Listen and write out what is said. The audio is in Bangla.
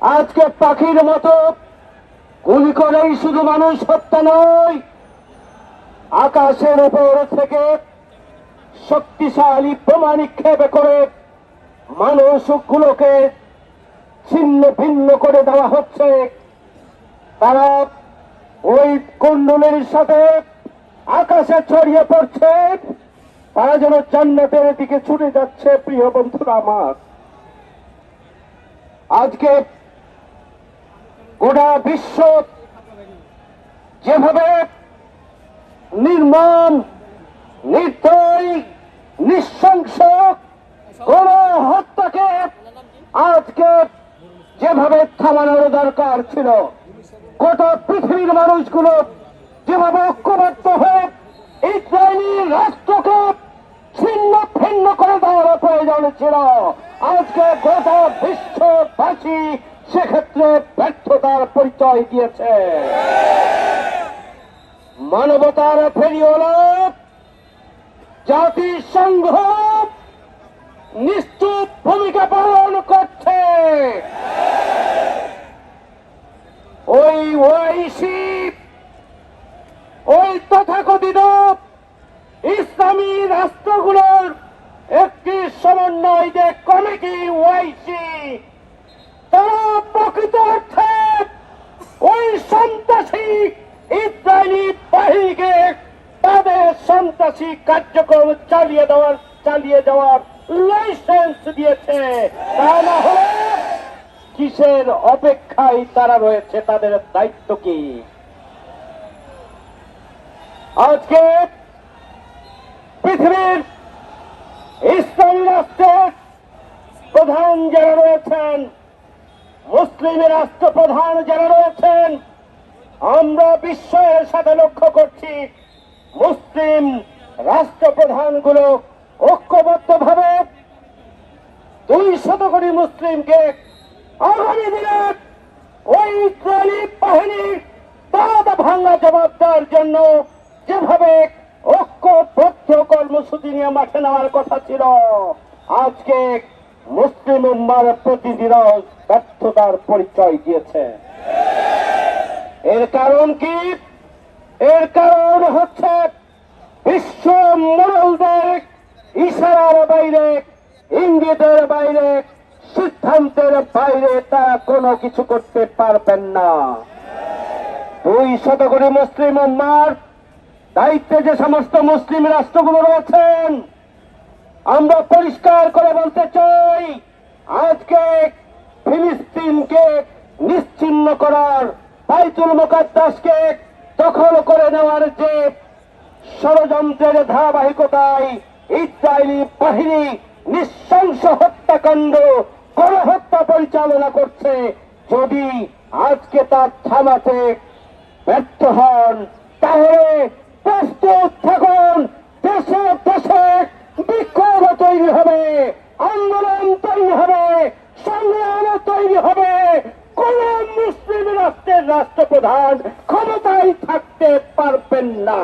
আজকে পাখির মতো গুলি করেই শুধু মানুষ হত্যা নয়, আকাশের উপর থেকে শক্তিশালী বোমা নিক্ষেপ করে মানুষগুলোকে ছিন্ন ভিন্ন করে দেওয়া হচ্ছে। তারা ওই কুণ্ডলের সাথে আকাশে ছড়িয়ে পড়ছে, তারা যেন জান্নাতের দিকে ছুটে যাচ্ছে। প্রিয় বন্ধুরা আমার, আজকে গোটা বিশ্ব যেভাবে নির্মম, নির্দয়, নৃশংস গণহত্যাকে আজকে যেভাবে থামানোর দরকার ছিল, গোটা পৃথিবীর মানুষগুলো যেভাবে ঐক্যবদ্ধ হয়ে ইসরায়েলি রাষ্ট্রকে ছিন্ন ভিন্ন করে দেওয়ার প্রয়োজন ছিল, আজকে গোটা বিশ্ববাসী সেক্ষেত্রে ব্যর্থতার পরিচয় দিয়েছে। মানবতার ফেরিওয়াল জাতিসংঘ নিশ্চুপ ভূমিকা পালন করছে। ওই ওআইসি, ওই তথাকথিত ইসলামী রাষ্ট্রগুলোর একটি সমন্বয় যে কমিটি ওআইসি, তারা প্রকৃত অর্থে ওই সন্ত্রাসী ইসরায়েলি বাহিনীকে তাদের সন্ত্রাসী কার্যক্রম চালিয়ে যাওয়ার লাইসেন্স দিয়েছে। তা না হলে কিসের অপেক্ষায় তারা রয়েছে? তাদের দায়িত্ব কি? আজকে পৃথিবীর ইসলামী রাষ্ট্রের প্রধান যারা রয়েছেন, মুসলিম রাষ্ট্রপ্রধান যারা রয়েছেন, আমরা বিশ্বের সাথে লক্ষ্য করছি মুসলিম রাষ্ট্রপ্রধানগুলো ঐক্যবদ্ধভাবে 200 কোটি মুসলিমকে আগামী দিনে ওই ইসরায়েলি বাহিনীর দাঁত ভাঙা জবাব দেওয়ার জন্য যেভাবে ঐক্যবদ্ধ কর্মসূচি নিয়ে মাঠে নেওয়ার কথা ছিল, আজকে মুসলিম উম্মার প্রতিনিধিরা ব্যর্থতার পরিচয় দিয়েছে। এর কারণ কি? এর কারণ হচ্ছে বিশ্ব মোড়লদের ইশারার বাইরে, ইঙ্গিতের বাইরে, সিদ্ধান্তের বাইরে তারা কোনো কিছু করতে পারবেন না। 200 কোটি মুসলিম উম্মার দায়িত্বে যে সমস্ত মুসলিম রাষ্ট্রগুলো রয়েছেন, আমরা পরিষ্কার করে বলতে চাই, আজকে ফিলিস্তিনকে নিশ্চিহ্ন করার, বাইতুল মুকাদ্দাসকে দখল করে নেওয়ার যে ষড়যন্ত্রের ধারাবাহিকতায় ইসরায়েলি বাহিনী নৃশংস হত্যাকাণ্ড, গণহত্যা পরিচালনা করছে, যদি আজকে তার থামাতে ব্যর্থ হন, তাহলে প্রস্তুত থাকুন, দেশে দেশে বিক্ষোভ তৈরি হবে, আন্দোলন তৈরি হবে, সংগ্রাম তৈরি হবে। কোন মুসলিম রাষ্ট্রের রাষ্ট্রপ্রধান ক্ষমতায় থাকতে পারবেন না।